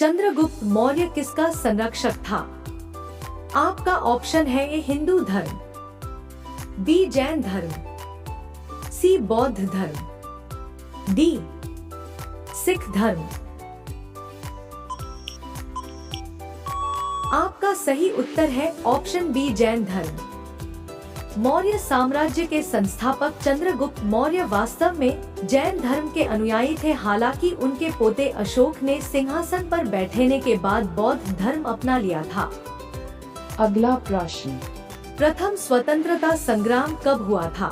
चंद्रगुप्त मौर्य किसका संरक्षक था? आपका ऑप्शन है ए हिंदू धर्म, बी जैन धर्म, सी बौद्ध धर्म, डी सिख धर्म। आपका सही उत्तर है ऑप्शन बी जैन धर्म। मौर्य साम्राज्य के संस्थापक चंद्रगुप्त मौर्य वास्तव में जैन धर्म के अनुयायी थे। हालांकि उनके पोते अशोक ने सिंहासन पर बैठने के बाद बौद्ध धर्म अपना लिया था। अगला प्रश्न, प्रथम स्वतंत्रता संग्राम कब हुआ था?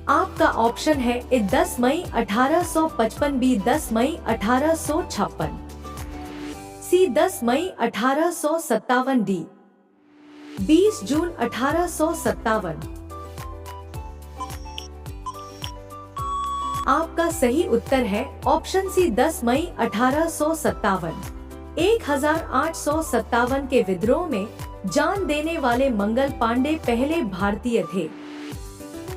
आपका ऑप्शन है ए 10 मई 1855, बी 10 मई 1856, सी 10 मई 1857, डी 20 जून 1857। आपका सही उत्तर है ऑप्शन सी 10 मई 1857। 1857 के विद्रोह में जान देने वाले मंगल पांडे पहले भारतीय थे।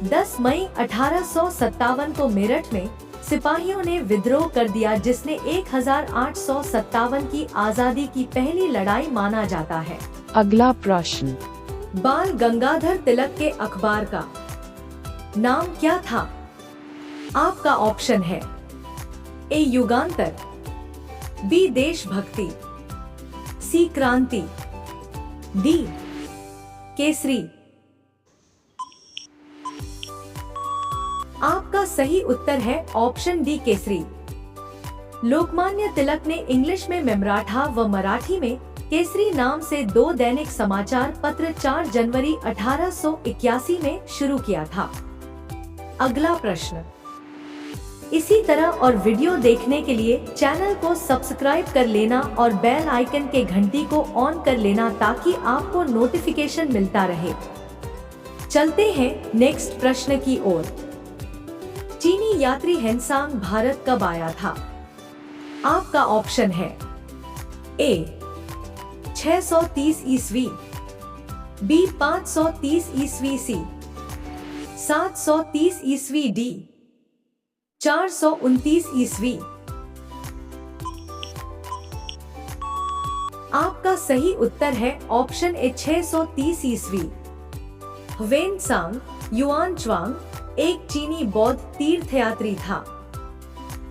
10 मई 1857 को मेरठ में सिपाहियों ने विद्रोह कर दिया, जिसने 1857 की आजादी की पहली लड़ाई माना जाता है। अगला प्रश्न, बाल गंगाधर तिलक के अखबार का नाम क्या था? आपका ऑप्शन है ए युगांतर, बी देशभक्ति, सी क्रांति, डी केसरी। आपका सही उत्तर है ऑप्शन डी केसरी। लोकमान्य तिलक ने इंग्लिश में मराठा व मराठी में केसरी नाम से 2 दैनिक समाचार पत्र 4 जनवरी 1881 में शुरू किया था। अगला प्रश्न, इसी तरह और वीडियो देखने के लिए चैनल को सब्सक्राइब कर लेना और बेल आइकन के घंटी को ऑन कर लेना ताकि आपको नोटिफिकेशन मिलता रहे। चलते हैं नेक्स्ट प्रश्न की ओर। चीनी यात्री हेनसांग भारत कब आया था? आपका ऑप्शन है ए 630 ईस्वी, बी 530 ईस्वी, सी 730 ईस्वी, डी 429 ईस्वी। आपका सही उत्तर है ऑप्शन ए 630 ईस्वी। ह्वेनसांग युआनच्वांग एक चीनी बौद्ध तीर्थयात्री था।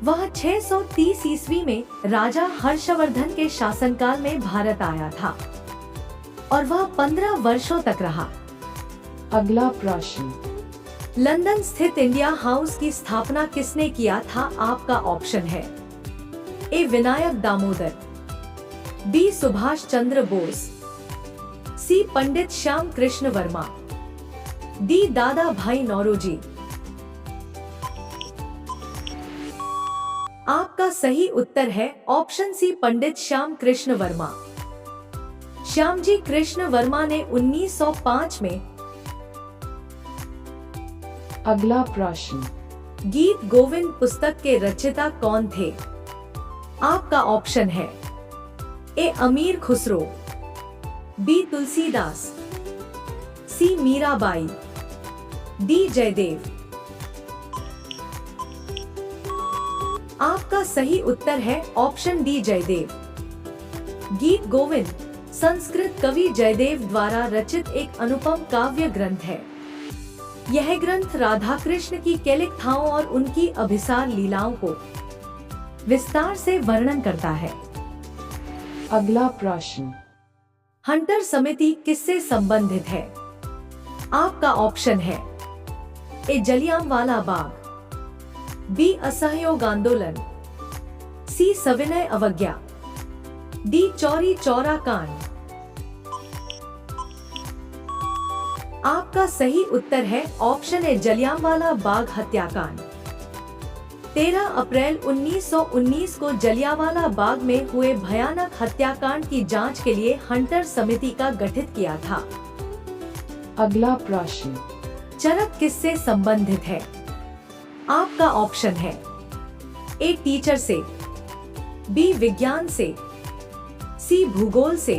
वह 630 ईस्वी में राजा हर्षवर्धन के शासनकाल में भारत आया था और वह 15 वर्षों तक रहा। अगला प्रश्न, लंदन स्थित इंडिया हाउस की स्थापना किसने किया था? आपका ऑप्शन है ए विनायक दामोदर, बी सुभाष चंद्र बोस, सी पंडित श्याम कृष्ण वर्मा, डी दादा भाई नौरोजी। आपका सही उत्तर है ऑप्शन सी पंडित श्याम कृष्ण वर्मा। श्यामजी कृष्ण वर्मा ने 1905 में। अगला प्रश्न, गीत गोविंद पुस्तक के रचयिता कौन थे? आपका ऑप्शन है ए अमीर खुसरो, बी तुलसीदास, सी मीराबाई, डी जयदेव। आपका सही उत्तर है ऑप्शन डी जयदेव। गीत गोविंद संस्कृत कवि जयदेव द्वारा रचित एक अनुपम काव्य ग्रंथ है। यह ग्रंथ राधा कृष्ण की कैलिकथाओं और उनकी अभिसार लीलाओं को विस्तार से वर्णन करता है। अगला प्रश्न, हंटर समिति किससे संबंधित है? आपका ऑप्शन है ए जलियांवाला बाग, बी असहयोग आंदोलन, सी सविनय अवज्ञा, डी चौरी चौरा कांड। आपका सही उत्तर है ऑप्शन ए जलियांवाला बाग हत्याकांड। 13 अप्रैल 1919 को जलियांवाला बाग में हुए भयानक हत्याकांड की जांच के लिए हंटर समिति का गठित किया था। अगला प्रश्न, चरक किससे संबंधित है? आपका ऑप्शन है ए टीचर से, बी विज्ञान से, सी भूगोल से,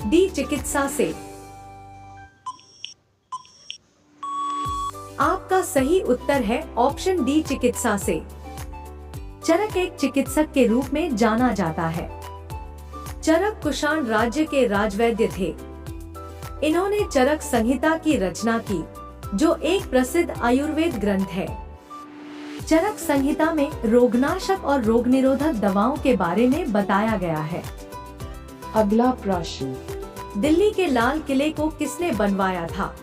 डी चिकित्सा से। आपका सही उत्तर है ऑप्शन डी चिकित्सा से। चरक एक चिकित्सक के रूप में जाना जाता है। चरक कुषाण राज्य के राजवैद्य थे। इन्होंने चरक संहिता की रचना की, जो एक प्रसिद्ध आयुर्वेद ग्रंथ है। चरक संहिता में रोगनाशक और रोग निरोधक दवाओं के बारे में बताया गया है। अगला प्रश्न, दिल्ली के लाल किले को किसने बनवाया था?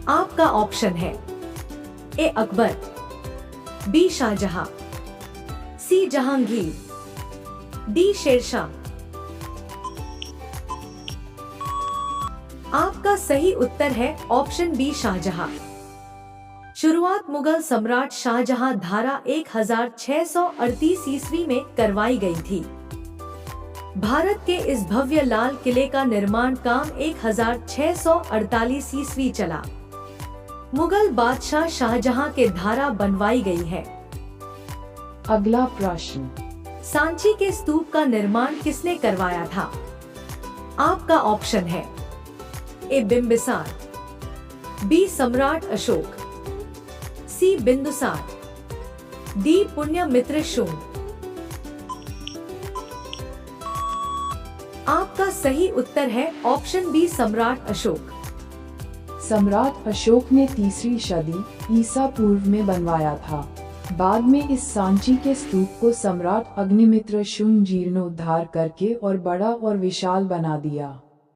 आपका ऑप्शन है ए अकबर, बी शाहजहां, सी जहांगीर, डी शेरशाह। आपका सही उत्तर है ऑप्शन बी शाहजहां। शुरुआत मुगल सम्राट शाहजहां धारा 1638 ईस्वी में करवाई गई थी। भारत के इस भव्य लाल किले का निर्माण काम 1648 ईस्वी चला। मुगल बादशाह शाहजहां के द्वारा बनवाई गई है। अगला प्रश्न, सांची के स्तूप का निर्माण किसने करवाया था? आपका ऑप्शन है ए बिंबिसार, बी सम्राट अशोक, सी बिंदुसार, डी पुण्यमित्र शुंग। आपका सही उत्तर है ऑप्शन बी सम्राट अशोक। सम्राट अशोक ने 3री सदी ईसा पूर्व में बनवाया था। बाद में इस सांची के स्तूप को सम्राट अग्निमित्र शुंग जीर्णोद्धार करके और बड़ा और विशाल बना दिया।